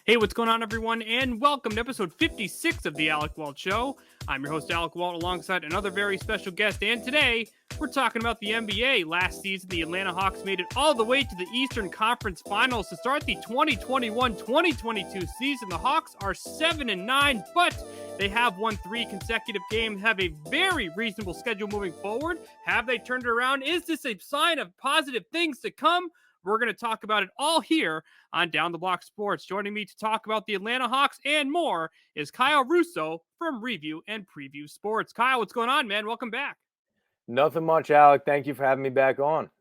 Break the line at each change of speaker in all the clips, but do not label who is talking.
Hey, what's going on, everyone, and welcome to episode 56 of the Alec Walt Show. I'm your host, Alec Walt, alongside another very special guest, and today we're talking about the NBA. Last season, the Atlanta Hawks made it all the way to the Eastern Conference Finals to start the 2021-2022 season. The Hawks are 7-9, but they have won 3 consecutive games, have a very reasonable schedule moving forward. Have they turned it around? Is this a sign of positive things to come? We're going to talk about it all here on Down the Block Sports. Joining me to talk about the Atlanta Hawks and more is Kyle Russo from Review and Preview Sports. Kyle, what's going on, man? Welcome back.
Nothing much, Alec. Thank you for having me back on.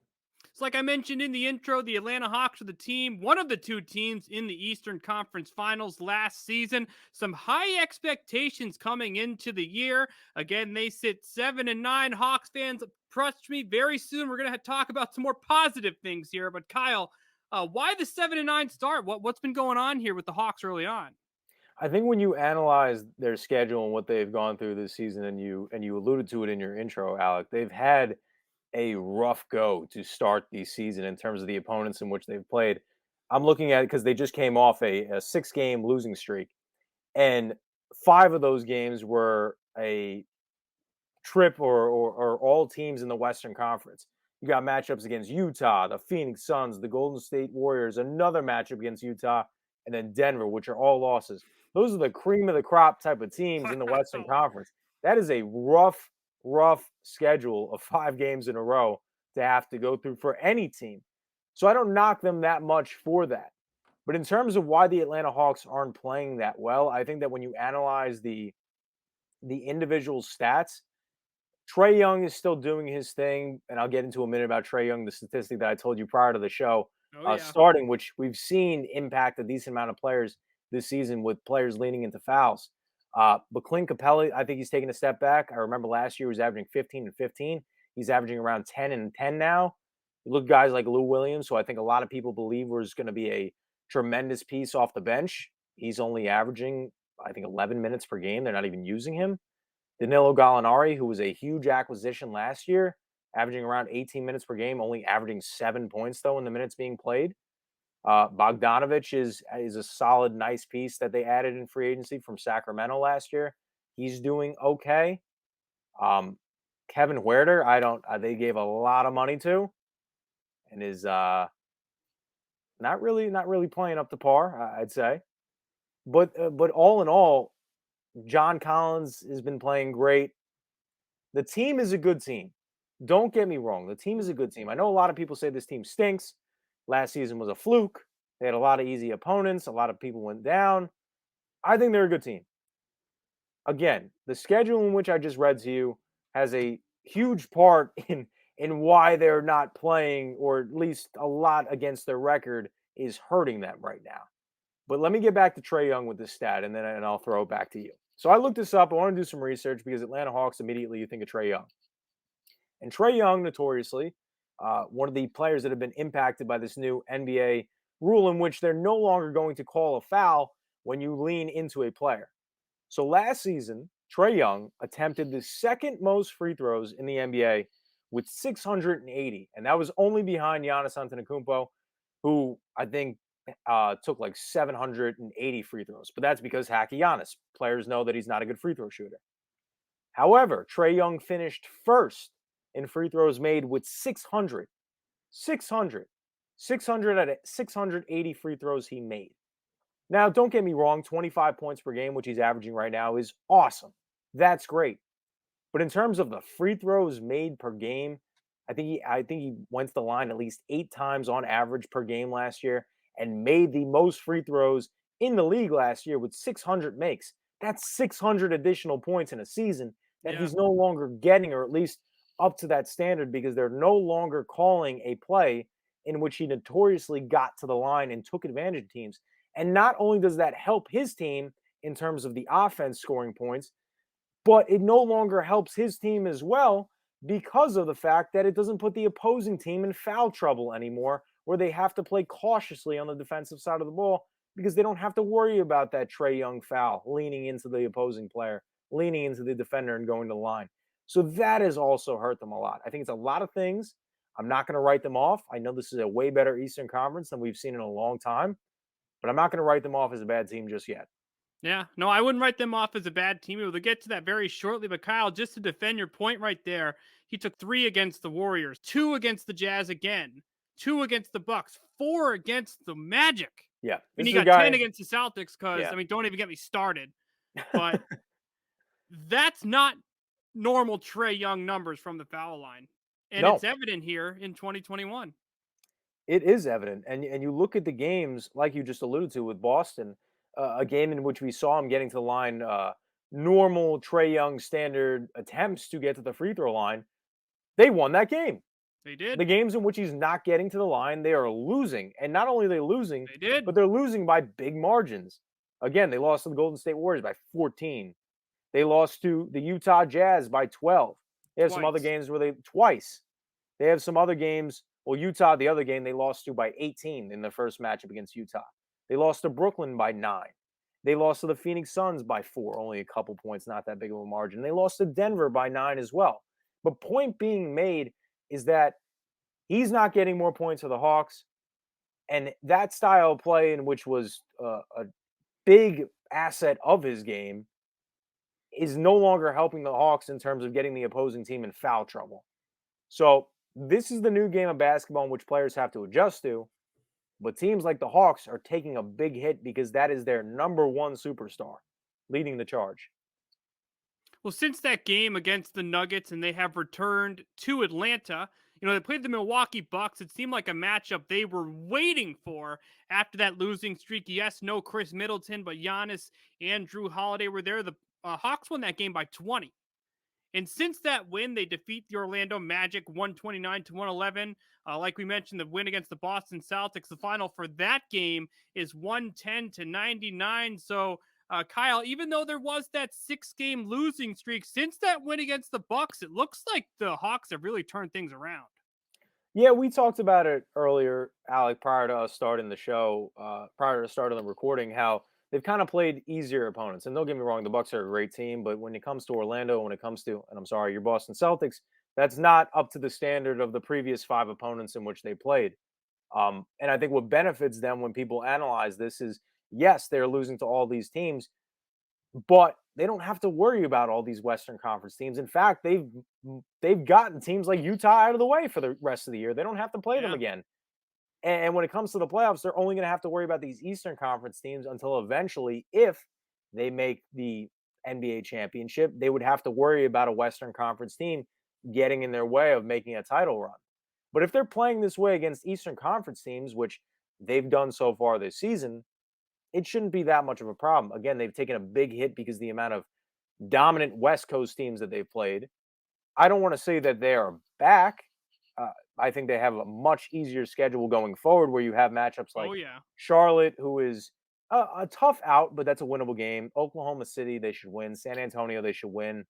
So, like I mentioned in the intro, the Atlanta Hawks are the team, one of the 2 teams in the Eastern Conference Finals last season. Some high expectations coming into the year. Again, they sit 7-9. Hawks fans, trust me, very soon we're going to talk about some more positive things here. But Kyle, why the 7-9 start? What's been going on here with the Hawks early on?
I think when you analyze their schedule and what they've gone through this season, and you alluded to it in your intro, Alec, they've had a rough go to start the season in terms of the opponents in which they've played. I'm looking at it because they just came off a 6-game losing streak, and 5 of those games were a trip or all teams in the Western Conference. You got matchups against Utah, the Phoenix Suns, the Golden State Warriors, another matchup against Utah, and then Denver, which are all losses. Those are the cream of the crop type of teams in the Western
Wow.
Conference. That is a rough schedule of 5 games in a row to have to go through for any team. So I don't knock them that much for that. But in terms of why the Atlanta Hawks aren't playing that well, I think that when you analyze the individual stats, Trae Young is still doing his thing, and I'll get into a minute about Trae Young, the statistic that I told you prior to the show,
Oh, yeah.
starting, which we've seen impact a decent amount of players this season with players leaning into fouls. But Clint Capella, I think he's taking a step back. I remember last year he was averaging 15 and 15. He's averaging around 10 and 10 now. You look at guys like Lou Williams, who I think a lot of people believe was going to be a tremendous piece off the bench. He's only averaging, I think, 11 minutes per game. They're not even using him. Danilo Gallinari, who was a huge acquisition last year, averaging around 18 minutes per game, only averaging 7 points, though, in the minutes being played. Bogdanovich is a solid, nice piece that they added in free agency from Sacramento last year. He's doing okay. Um, Kevin Huerter, I don't. They gave a lot of money to, and is not really playing up to par. I'd say, but all in all, John Collins has been playing great. The team is a good team. Don't get me wrong. The team is a good team. I know a lot of people say this team stinks. Last season was a fluke. They had a lot of easy opponents. A lot of people went down. I think they're a good team. Again, the schedule in which I just read to you has a huge part in why they're not playing, or at least a lot against their record is hurting them right now. But let me get back to Trae Young with this stat, and I'll throw it back to you. So I looked this up. I want to do some research because Atlanta Hawks, immediately you think of Trae Young. And Trae Young, notoriously, one of the players that have been impacted by this new NBA rule in which they're no longer going to call a foul when you lean into a player. So last season, Trae Young attempted the second most free throws in the NBA with 680, and that was only behind Giannis Antetokounmpo, who I think took like 780 free throws. But that's because Hacky Giannis. Players know that he's not a good free throw shooter. However, Trae Young finished first in free throws made with 600. 600. 600 at 680 free throws he made. Now, don't get me wrong, 25 points per game, which he's averaging right now, is awesome. That's great. But in terms of the free throws made per game, I think he went to the line at least 8 times on average per game last year and made the most free throws in the league last year with 600 makes. That's 600 additional points in a season that
Yeah.
he's no longer getting, or at least up to that standard, because they're no longer calling a play in which he notoriously got to the line and took advantage of teams. And not only does that help his team in terms of the offense scoring points, but it no longer helps his team as well because of the fact that it doesn't put the opposing team in foul trouble anymore, where they have to play cautiously on the defensive side of the ball because they don't have to worry about that Trae Young foul leaning into the opposing player, leaning into the defender and going to the line. So that has also hurt them a lot. I think it's a lot of things. I'm not going to write them off. I know this is a way better Eastern Conference than we've seen in a long time. but I'm not going to write them off as a bad team just yet.
Yeah, no, I wouldn't write them off as a bad team. We'll get to that very shortly. But Kyle, just to defend your point right there, he took 3 against the Warriors, 2 against the Jazz again, 2 against the Bucks, 4 against the Magic.
Yeah,
And
this
he
is a
got 10
guy.
against the Celtics because,
Yeah,
I mean, don't even get me started. But that's not normal Trae Young numbers from the foul line. And it's
no,
evident here in 2021.
it is evident, and you look at the games like you just alluded to with Boston, a game in which we saw him getting to the line, normal Trae Young standard attempts to get to the free throw line. They won that game.
They did.
The games in which he's not getting to the line, they are losing. And not only are they losing,
They did.
but they're losing by big margins. Again, they lost to the Golden State Warriors by 14. They lost to the Utah Jazz by 12. They have some other
Twice.
games where they twice. They have some other games. Well, Utah, the other game, they lost to by 18 in the first matchup against Utah. They lost to Brooklyn by 9. They lost to the Phoenix Suns by 4, only a couple points, not that big of a margin. They lost to Denver by 9 as well. But point being made is that he's not getting more points for the Hawks. And that style of play, in which was a big asset of his game, is no longer helping the Hawks in terms of getting the opposing team in foul trouble. So this is the new game of basketball in which players have to adjust to. But teams like the Hawks are taking a big hit because that is their number one superstar leading the charge.
Well, since that game against the Nuggets and they have returned to Atlanta, they played the Milwaukee Bucks. It seemed like a matchup they were waiting for after that losing streak. Yes, no Chris Middleton, but Giannis and Drew Holiday were there. The Hawks won that game by 20. And since that win, they defeat the Orlando Magic 129 to 111. Like we mentioned, the win against the Boston Celtics, the final for that game is 110 to 99. So, Kyle, even though there was that 6-game losing streak, since that win against the Bucks, it looks like the Hawks have really turned things around.
Yeah, we talked about it earlier, Alec, prior to us starting the show, prior to starting the recording, how they've kind of played easier opponents. And don't get me wrong, the Bucks are a great team, but when it comes to Orlando, when it comes to, and I'm sorry, your Boston Celtics, that's not up to the standard of the previous 5 opponents in which they played. And I think what benefits them when people analyze this is, yes, they're losing to all these teams, but they don't have to worry about all these Western Conference teams. In fact, they've gotten teams like Utah out of the way for the rest of the year. They don't have to play them
Yeah.
again. And when it comes to the playoffs, they're only going to have to worry about these Eastern Conference teams until eventually, if they make the NBA championship, they would have to worry about a Western Conference team getting in their way of making a title run. But if they're playing this way against Eastern Conference teams, which they've done so far this season, it shouldn't be that much of a problem. Again, they've taken a big hit because the amount of dominant West Coast teams that they've played. I don't want to say that they are back. I think they have a much easier schedule going forward where you have matchups
Oh,
like
yeah.
Charlotte, who is a tough out, but that's a winnable game. Oklahoma City, they should win. San Antonio, they should win.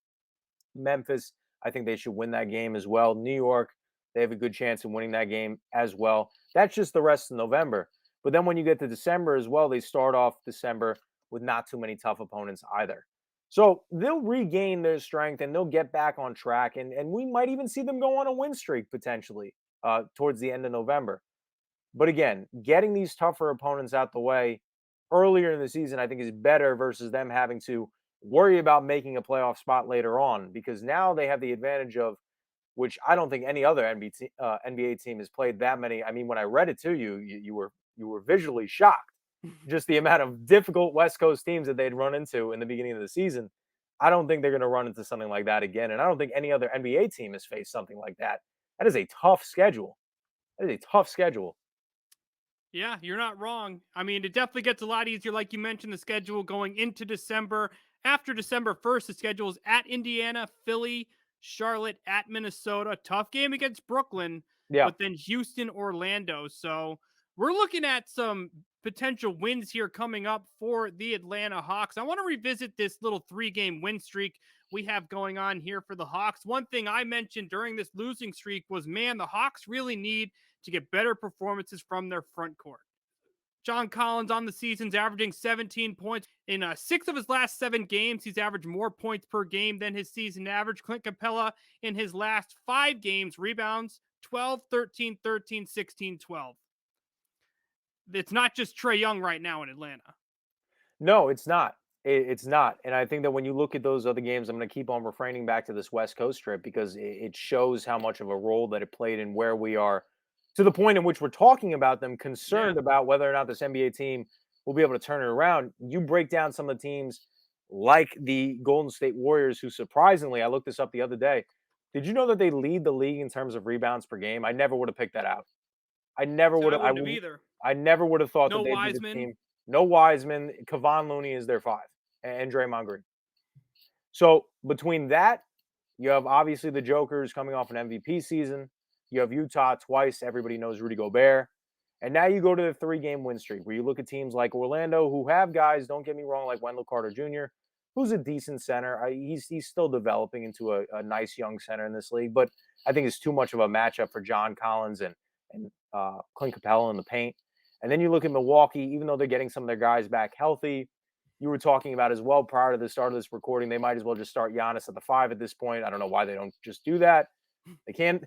Memphis, I think they should win that game as well. New York, they have a good chance of winning that game as well. That's just the rest of November. But then when you get to December as well, they start off December with not too many tough opponents either. So they'll regain their strength and they'll get back on track. And we might even see them go on a win streak potentially towards the end of November. But again, getting these tougher opponents out the way earlier in the season, I think, is better versus them having to worry about making a playoff spot later on because now they have the advantage of, which I don't think any other NBA team has played that many. I mean, when I read it to you, you were visually shocked. Just the amount of difficult West Coast teams that they'd run into in the beginning of the season. I don't think they're going to run into something like that again, and I don't think any other NBA team has faced something like that. That is a tough schedule. That is a tough schedule.
Yeah, you're not wrong. I mean, it definitely gets a lot easier. Like you mentioned, the schedule going into December. After December 1st, the schedule is at Indiana, Philly, Charlotte, at Minnesota. Tough game against Brooklyn,
Yeah.
but then Houston, Orlando. So we're looking at some potential wins here coming up for the Atlanta Hawks. I want to revisit this little 3-game win streak we have going on here for the Hawks. One thing I mentioned during this losing streak was, man, the Hawks really need to get better performances from their front court. John Collins on the season's averaging 17 points. In 6 of his last 7 games, he's averaged more points per game than his season average. Clint Capella in his last 5 games, rebounds 12, 13, 13, 16, 12. it's not just Trae Young right now in Atlanta.
No, it's not. It's not. And I think that when you look at those other games, I'm going to keep on refraining back to this West Coast trip because it shows how much of a role that it played in where we are to the point in which we're talking about them,
Yeah.
concerned about whether or not this NBA team will be able to turn it around. You break down some of the teams like the Golden State Warriors, who surprisingly, I looked this up the other day. Did you know that they lead the league in terms of rebounds per game? I never would have picked that out. I never
So
would
I
have.
wouldn't have either.
I never would have thought that
No
they'd be the
Wiseman.
team. No Wiseman. Kevon Looney is their five, and Draymond Green. So between that, you have obviously the Jokers coming off an MVP season. You have Utah twice. Everybody knows Rudy Gobert. And now you go to the 3-game win streak where you look at teams like Orlando who have guys, don't get me wrong, like Wendell Carter Jr., who's a decent center. He's still developing into a nice young center in this league, but I think it's too much of a matchup for John Collins and Clint Capella in the paint. And then you look at Milwaukee, even though they're getting some of their guys back healthy, you were talking about as well prior to the start of this recording, they might as well just start Giannis at the 5 at this point. I don't know why they don't just do that. They can't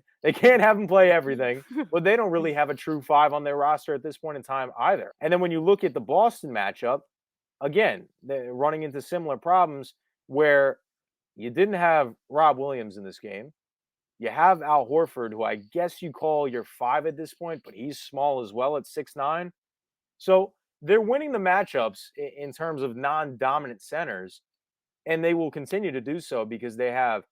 have him play everything, but they don't really have a true 5 on their roster at this point in time either. And then when you look at the Boston matchup, again, they're running into similar problems where you didn't have Rob Williams in this game. You have Al Horford, who I guess you call your 5 at this point, but he's small as well at 6'9". So they're winning the matchups in terms of non-dominant centers, and they will continue to do so because they have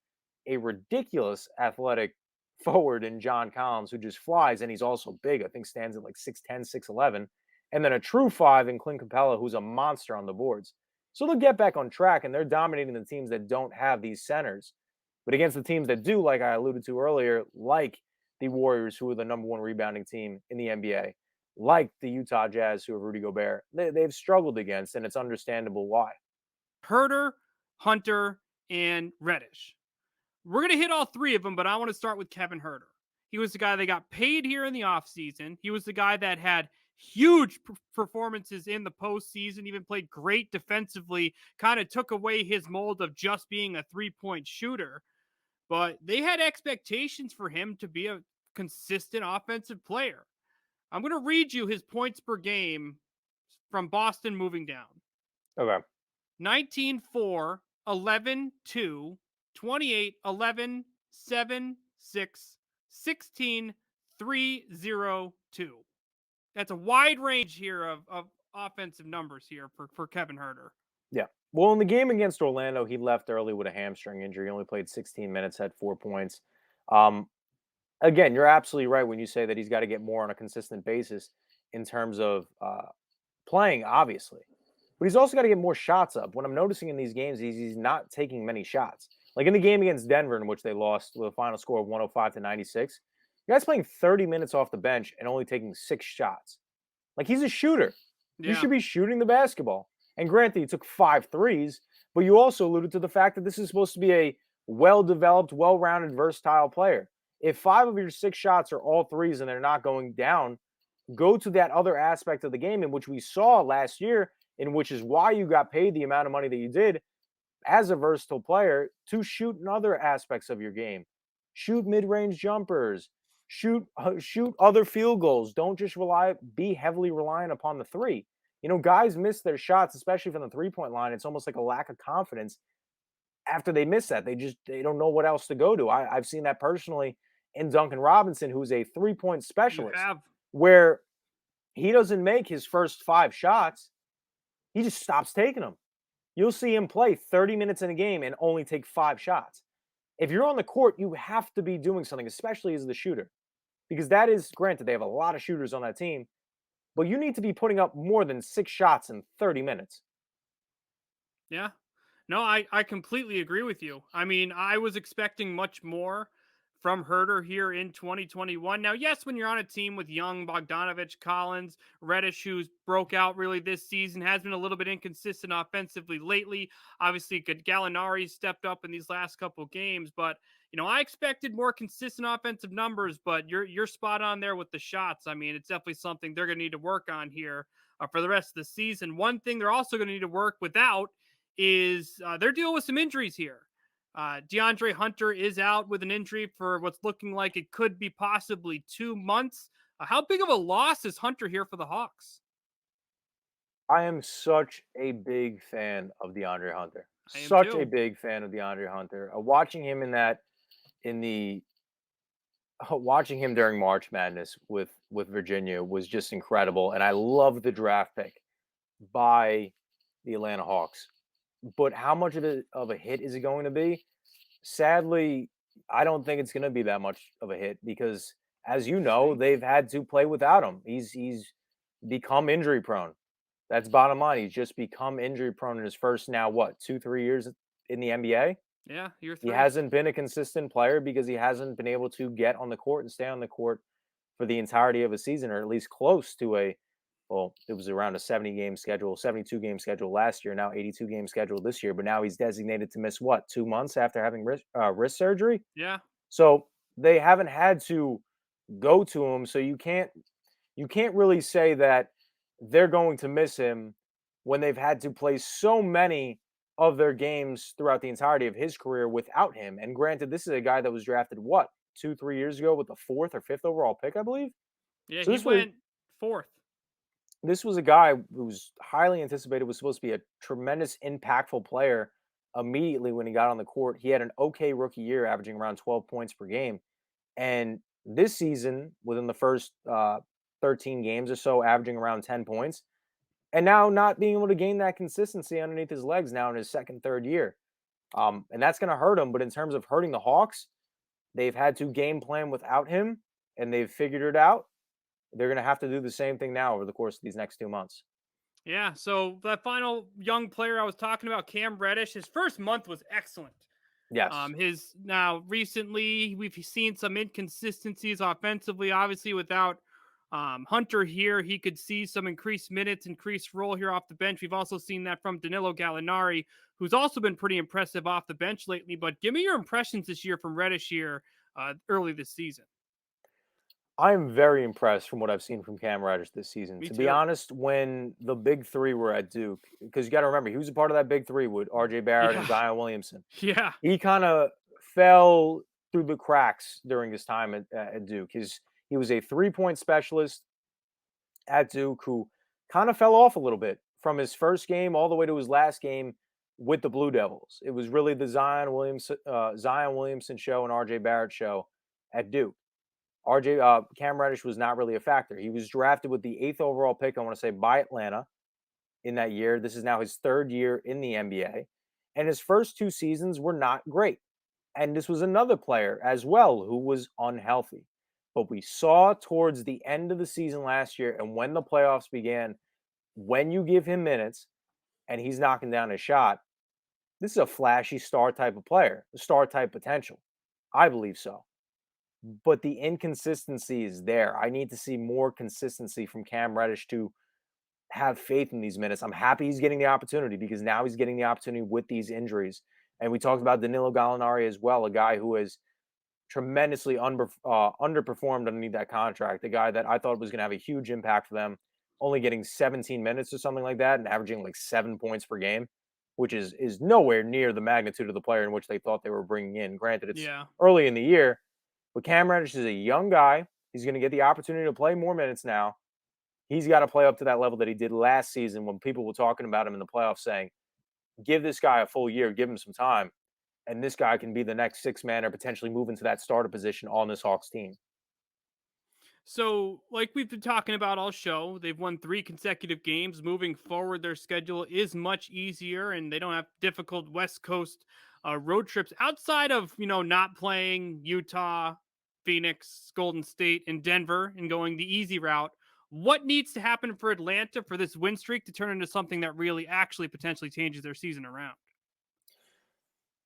a ridiculous athletic forward in John Collins who just flies, and he's also big. I think stands at like 6'10", 6'11", and then a true 5 in Clint Capella, who's a monster on the boards. So they'll get back on track, and they're dominating the teams that don't have these centers. But against the teams that do, like I alluded to earlier, like the Warriors, who are the number 1 rebounding team in the NBA, like the Utah Jazz, who have Rudy Gobert, they've struggled against, and it's understandable why.
Huerter, Hunter, and Reddish. We're going to hit all 3 of them, but I want to start with Kevin Huerter. He was the guy that got paid here in the offseason. He was the guy that had huge performances in the postseason, even played great defensively, kind of took away his mold of just being a 3-point shooter. But they had expectations for him to be a consistent offensive player. I'm going to read you his points per game from Boston moving down.
Okay.
19-4, 11-2, 28, 11, 7, 6, 16, 3, 0, 2. That's a wide range here of offensive numbers here for Kevin Huerter.
Yeah. Well, in the game against Orlando, he left early with a hamstring injury. He only played 16 minutes, had 4 points. Again, you're absolutely right when you say that he's got to get more on a consistent basis in terms of playing, obviously. But he's also got to get more shots up. What I'm noticing in these games is he's not taking many shots. Like in the game against Denver, in which they lost with a final score of 105-96, the guy's playing 30 minutes off the bench and only taking 6 shots. Like he's a shooter.
Yeah.
You should be shooting the basketball. And granted, he took 5 threes, but you also alluded to the fact that this is supposed to be a well-developed, well-rounded, versatile player. If 5 of your 6 shots are all threes and they're not going down, go to that other aspect of the game in which we saw last year, in which is why you got paid the amount of money that you did as a versatile player to shoot in other aspects of your game. Shoot mid-range jumpers, shoot other field goals. Don't just be heavily reliant upon the 3. You know, guys miss their shots, especially from the 3-point line. It's almost like a lack of confidence after they miss that. They don't know what else to go to. I've seen that personally in Duncan Robinson, who's a 3-point specialist, where he doesn't make his first 5 shots. He just stops taking them. You'll see him play 30 minutes in a game and only take 5 shots. If you're on the court, you have to be doing something, especially as the shooter, because that is, granted, they have a lot of shooters on that team, but you need to be putting up more than 6 shots in 30 minutes.
Yeah. No, I completely agree with you. I mean, I was expecting much more from Huerter here in 2021. Now, yes, when you're on a team with Young, Bogdanovich, Collins, Reddish, who's broke out really this season, has been a little bit inconsistent offensively lately. Obviously, Gallinari stepped up in these last couple games, but you know, I expected more consistent offensive numbers. But you're spot on there with the shots. I mean, it's definitely something they're going to need to work on here for the rest of the season. One thing they're also going to need to work without is they're dealing with some injuries here. DeAndre Hunter is out with an injury for what's looking like it could be possibly 2 months. How big of a loss is Hunter here for the Hawks?
I am such a big fan of DeAndre Hunter.
I am
Such a
too.
big fan of DeAndre Hunter. Watching him in the watching him during March Madness with Virginia was just incredible, and I love the draft pick by the Atlanta Hawks. But how much of a hit is it going to be? Sadly, I don't think it's going to be that much of a hit because, as you
You
know,
think?
they've had to play without him. He's become injury prone. That's bottom line. He's just become injury prone in his first now what 2 3 years in the NBA.
Yeah, year
He
3.
hasn't been a consistent player because he hasn't been able to get on the court and stay on the court for the entirety of a season, or at least close to a. Well, it was around a 70 game schedule, 72 game schedule last year, now 82 game schedule this year. But now he's designated to miss what, 2 months after having wrist surgery?
Yeah.
So they haven't had to go to him. So you can't really say that they're going to miss him when they've had to play so many of their games throughout the entirety of his career without him. And granted, this is a guy that was drafted what 2 3 years ago with the fourth or fifth overall pick, I believe.
Yeah,
So
he went 4th.
this was a guy who was highly anticipated, was supposed to be a tremendous impactful player immediately when he got on the court. He had an okay rookie year, averaging around 12 points per game. And this season, within the first 13 games or so, averaging around 10 points. And now not being able to gain that consistency underneath his legs now in his second, third year. And that's going to hurt him. But in terms of hurting the Hawks, they've had to game plan without him and they've figured it out. They're going to have to do the same thing now over the course of these next 2 months.
Yeah, so that final young player I was talking about, Cam Reddish, his first month was excellent.
Yes.
His now recently we've seen some inconsistencies offensively. Obviously, without Hunter here, he could see some increased minutes, increased role here off the bench. We've also seen that from Danilo Gallinari, who's also been pretty impressive off the bench lately. But give me your impressions this year from Reddish here early this season.
I am very impressed from what I've seen from Cam Reddish this season.
Me
To be
too.
honest, when the big three were at Duke, because you got to remember, he was a part of that big three with RJ Barrett and
Yeah,
Zion Williamson.
yeah,
He kind of fell through the cracks during his time at Duke. He was a 3 point specialist at Duke who kind of fell off a little bit from his first game all the way to his last game with the Blue Devils. It was really the Zion Williamson show and RJ Barrett show at Duke. Cam Reddish was not really a factor. He was drafted with the eighth overall pick, I want to say, by Atlanta in that year. This is now his third year in the NBA. And his first 2 seasons were not great. And this was another player as well who was unhealthy. But we saw towards the end of the season last year and when the playoffs began, when you give him minutes and he's knocking down a shot, this is a flashy star type of player, star type potential. I believe so. But the inconsistency is there. I need to see more consistency from Cam Reddish to have faith in these minutes. I'm happy he's getting the opportunity because now he's getting the opportunity with these injuries. And we talked about Danilo Gallinari as well, a guy who has tremendously underperformed underneath that contract. A guy that I thought was going to have a huge impact for them, only getting 17 minutes or something like that, and averaging like 7 points per game, which is nowhere near the magnitude of the player in which they thought they were bringing in. Granted, it's
yeah.
early in the year, but Cam Reddish is a young guy. He's going to get the opportunity to play more minutes now. He's got to play up to that level that he did last season when people were talking about him in the playoffs, saying, "Give this guy a full year, give him some time." And this guy can be the next six man or potentially move into that starter position on this Hawks team.
So, like we've been talking about all show, they've won 3 consecutive games. Moving forward, their schedule is much easier, and they don't have difficult West Coast road trips outside of not playing Utah, Phoenix, Golden State, and Denver, and going the easy route. What needs to happen for Atlanta for this win streak to turn into something that really actually potentially changes their season around?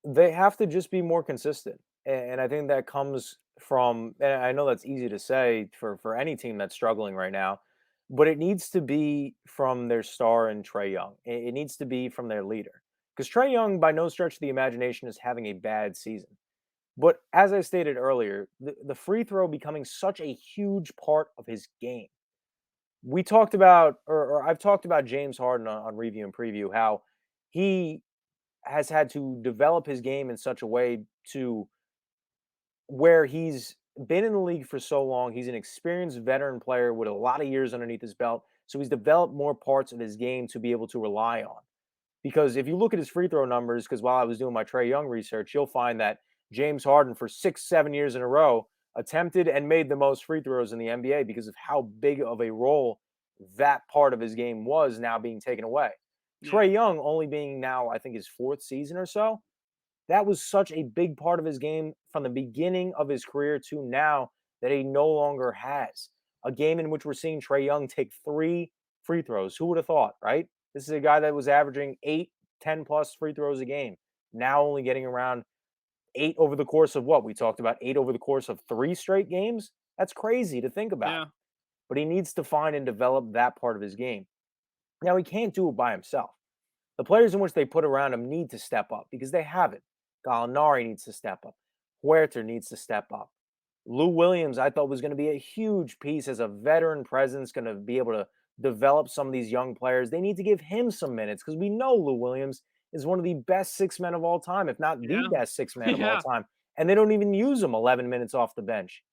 They have to just be more consistent. And I think that comes from, and I know that's easy to say for any team that's struggling right now, but it needs to be from their star and Trae Young. It needs to be from their leader. Because Trae Young, by no stretch of the imagination, is having a bad season. But as I stated earlier, the free throw becoming such a huge part of his game. We talked about, or I've talked about James Harden on review and preview, how he has had to develop his game in such a way to where he's been in the league for so long. He's an experienced veteran player with a lot of years underneath his belt. So he's developed more parts of his game to be able to rely on. Because if you look at his free throw numbers, because while I was doing my Trae Young research, you'll find that James Harden for 6, 7 years in a row attempted and made the most free throws in the NBA because of how big of a role that part of his game was now being taken away.
Yeah.
Trae Young only being now, I think, his fourth season or so. That was such a big part of his game from the beginning of his career to now that he no longer has. A game in which we're seeing Trae Young take 3 free throws. Who would have thought, right? This is a guy that was averaging 8, 10 plus free throws a game. Now only getting around 8 over the course of what? We talked about 8 over the course of 3 straight games. That's crazy to think about.
Yeah.
But he needs to find and develop that part of his game. Now, he can't do it by himself. The players in which they put around him need to step up because they haven't. Gallinari needs to step up. Huerter needs to step up. Lou Williams, I thought, was going to be a huge piece as a veteran presence, going to be able to develop some of these young players. They need to give him some minutes because we know Lou Williams is one of the best 6 men of all time, if not the
Yeah.
best 6 man of all
Yeah.
time. And they don't even use him 11 minutes off the bench.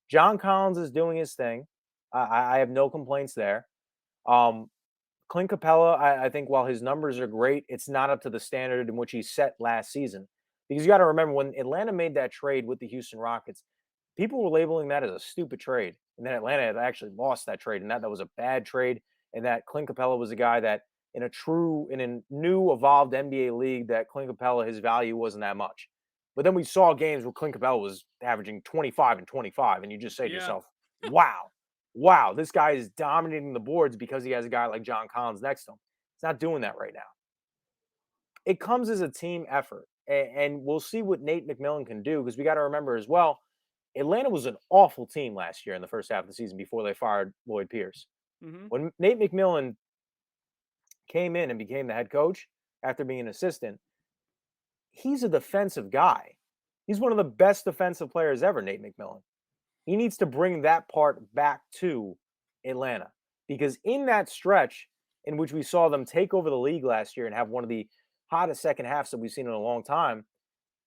John Collins is doing his thing. I have no complaints there. Um, Clint Capella, I think while his numbers are great, it's not up to the standard in which he set last season. Because you got to remember when Atlanta made that trade with the Houston Rockets, people were labeling that as a stupid trade. And then Atlanta had actually lost that trade, and that was a bad trade. And that Clint Capella was a guy that in a new evolved NBA league, that Clint Capella, his value wasn't that much. But then we saw games where Clint Capella was averaging 25 and 25, and you just say to
Yeah.
yourself, wow, this guy is dominating the boards because he has a guy like John Collins next to him. He's not doing that right now. It comes as a team effort, and we'll see what Nate McMillan can do because we got to remember as well, Atlanta was an awful team last year in the first half of the season before they fired Lloyd Pierce.
Mm-hmm.
When Nate McMillan came in and became the head coach after being an assistant, he's a defensive guy. He's one of the best defensive players ever, Nate McMillan. He needs to bring that part back to Atlanta because in that stretch in which we saw them take over the league last year and have one of the hottest second halves that we've seen in a long time,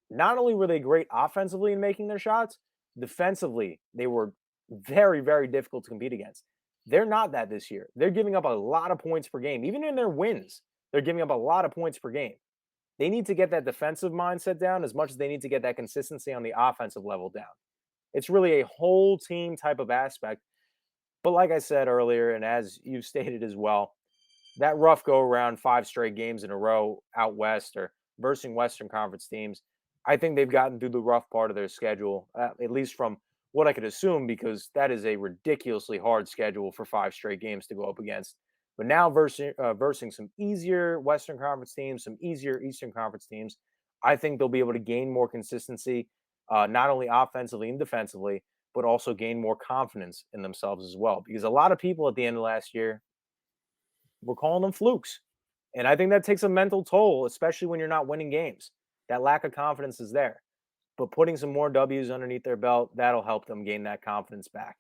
not only were they great offensively in making their shots, defensively, they were very, very difficult to compete against. They're not that this year. They're giving up a lot of points per game. Even in their wins, they're giving up a lot of points per game. They need to get that defensive mindset down as much as they need to get that consistency on the offensive level down. It's really a whole team type of aspect. But like I said earlier, and as you stated as well, that rough go around 5 straight games in a row out west or versus Western Conference teams, I think they've gotten through the rough part of their schedule, at least from what I could assume, because that is a ridiculously hard schedule for 5 straight games to go up against. But now versing some easier Western Conference teams, some easier Eastern Conference teams, I think they'll be able to gain more consistency, not only offensively and defensively, but also gain more confidence in themselves as well. Because a lot of people at the end of last year were calling them flukes. And I think that takes a mental toll, especially when you're not winning games. That lack of confidence is there. But putting some more W's underneath their belt, that'll help them gain that confidence back.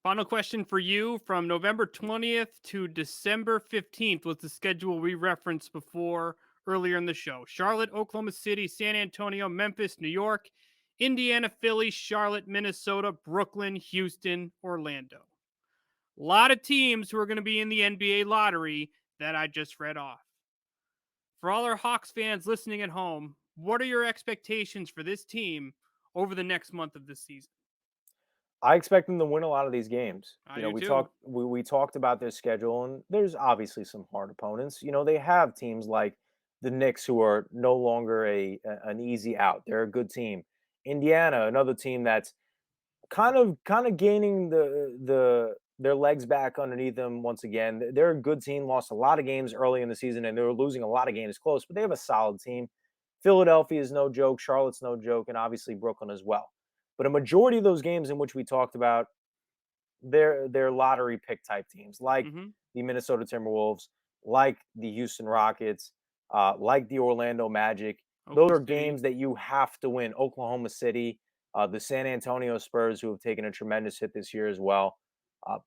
Final question for you. From November 20th to December 15th was the schedule we referenced before earlier in the show. Charlotte, Oklahoma City, San Antonio, Memphis, New York, Indiana, Philly, Charlotte, Minnesota, Brooklyn, Houston, Orlando. A lot of teams who are going to be in the NBA lottery that I just read off. For all our Hawks fans listening at home, what are your expectations for this team over the next month of this season?
I expect them to win a lot of these games.
I
You know,
do
we
too.
talked we talked about their schedule, and there's obviously some hard opponents. You know, they have teams like the Knicks, who are no longer an easy out. They're a good team. Indiana, another team that's kind of gaining their legs back underneath them once again. They're a good team. Lost a lot of games early in the season, and they were losing a lot of games close, but they have a solid team. Philadelphia is no joke. Charlotte's no joke, and obviously Brooklyn as well. But a majority of those games in which we talked about, they're lottery pick type teams, like
Mm-hmm.
the Minnesota Timberwolves, like the Houston Rockets, like the Orlando Magic. Those
Oklahoma
are
City.
games that you have to win. Oklahoma City, the San Antonio Spurs, who have taken a tremendous hit this year as well.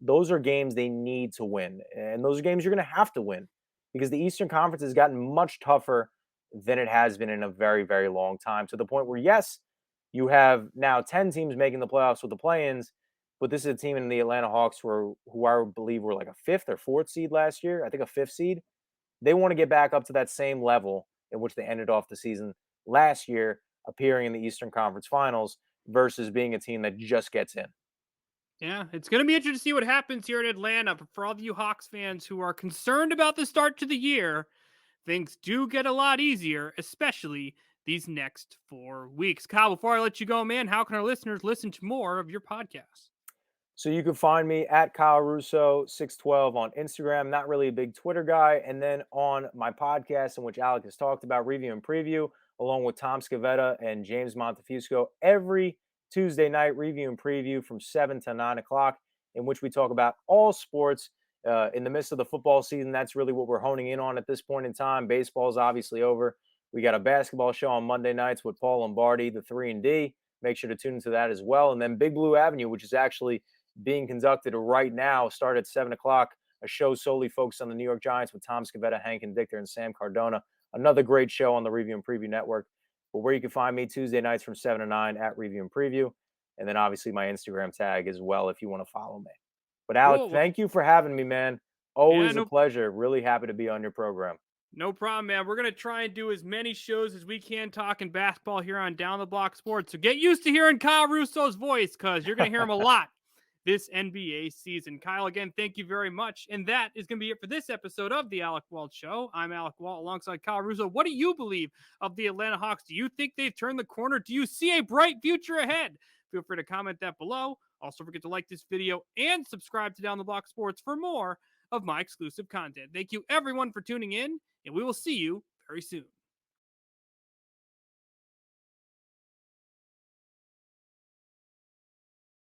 Those are games they need to win, and those are games you're going to have to win because the Eastern Conference has gotten much tougher than it has been in a very, very long time. To the point where, yes, You have now 10 teams making the playoffs with the play-ins, but this is a team in the Atlanta Hawks who I believe were like a fifth or fourth seed last year. I think a fifth seed. They want to get back up to that same level in which they ended off the season last year, appearing in the Eastern Conference Finals versus being a team that just gets in.
Yeah, it's going to be interesting to see what happens here in Atlanta. But for all of you Hawks fans who are concerned about the start to the year, things do get a lot easier, especially these next 4 weeks. Kyle, before I let you go, man, how can our listeners listen to more of your podcast?
So you can find me at Kyle Russo 612 on Instagram. Not really a big Twitter guy. And then on my podcast, in which Alec has talked about review and preview, along with Tom Scavetta and James Montefusco, every Tuesday night review and preview from 7 to 9 o'clock, in which we talk about all sports in the midst of the football season. That's really what we're honing in on at this point in time. Baseball's obviously over. We got a basketball show on Monday nights with Paul Lombardi, the 3 and D. Make sure to tune into that as well. And then Big Blue Avenue, which is actually being conducted right now, start at 7 o'clock, a show solely focused on the New York Giants with Tom Scavetta, Hank and Dichter, and Sam Cardona. Another great show on the Review and Preview Network. But where you can find me Tuesday nights from 7 to 9 at Review and Preview. And then obviously my Instagram tag as well if you want to follow me. But Alec,
Cool. Well,
thank you for having me, man.
yeah,
Always a pleasure. Really happy to be on your program.
no problem, man. We're going to try and do as many shows as we can talking basketball here on Down the Block Sports. So get used to hearing Kyle Russo's voice because you're going to hear him a lot this NBA season. Kyle, again, thank you very much. And that is going to be it for this episode of the Alec Walt Show. I'm Alec Walt alongside Kyle Russo. What do you believe of the Atlanta Hawks? Do you think they've turned the corner? Do you see a bright future ahead? Feel free to comment that below. Also, forget to like this video and subscribe to Down the Block Sports for more of my exclusive content. Thank you, everyone, for tuning in, and we will see you very soon.